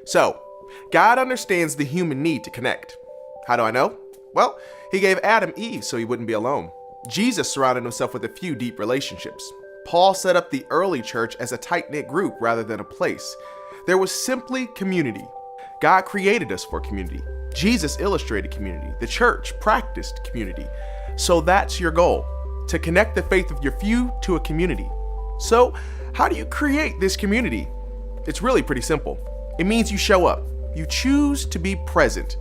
So, God understands the human need to connect. How do I know? Well, he gave Adam Eve so he wouldn't be alone. Jesus surrounded himself with a few deep relationships. Paul set up the early church as a tight-knit group rather than a place. There was simply community. God created us for community. Jesus illustrated community. The church practiced community. So that's your goal, to connect the faith of your few to a community. So, how do you create this community? It's really pretty simple. It means you show up. You choose to be present.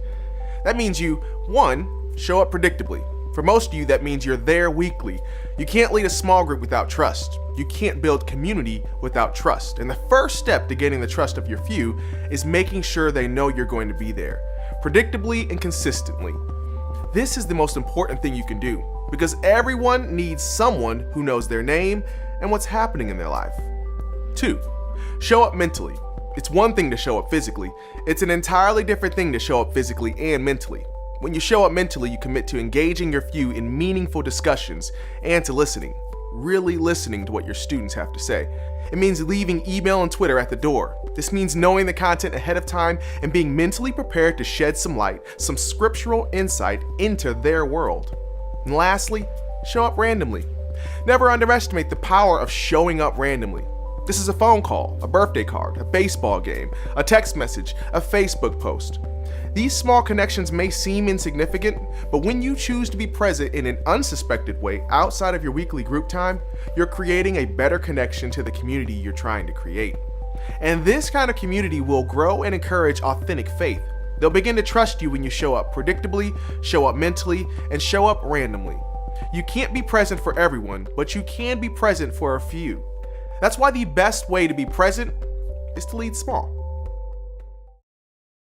That means you, 1, show up predictably. For most of you, that means you're there weekly. You can't lead a small group without trust. You can't build community without trust. And the first step to gaining the trust of your few is making sure they know you're going to be there, predictably and consistently. This is the most important thing you can do, because everyone needs someone who knows their name and what's happening in their life. 2, show up mentally. It's one thing to show up physically. It's an entirely different thing to show up physically and mentally. When you show up mentally, you commit to engaging your few in meaningful discussions and to listening, really listening to what your students have to say. It means leaving email and Twitter at the door. This means knowing the content ahead of time and being mentally prepared to shed some light, some scriptural insight into their world. And lastly, show up randomly. Never underestimate the power of showing up randomly. This is a phone call, a birthday card, a baseball game, a text message, a Facebook post. These small connections may seem insignificant, but when you choose to be present in an unsuspected way outside of your weekly group time, you're creating a better connection to the community you're trying to create. And this kind of community will grow and encourage authentic faith. They'll begin to trust you when you show up predictably, show up mentally, and show up randomly. You can't be present for everyone, but you can be present for a few. That's why the best way to be present is to lead small.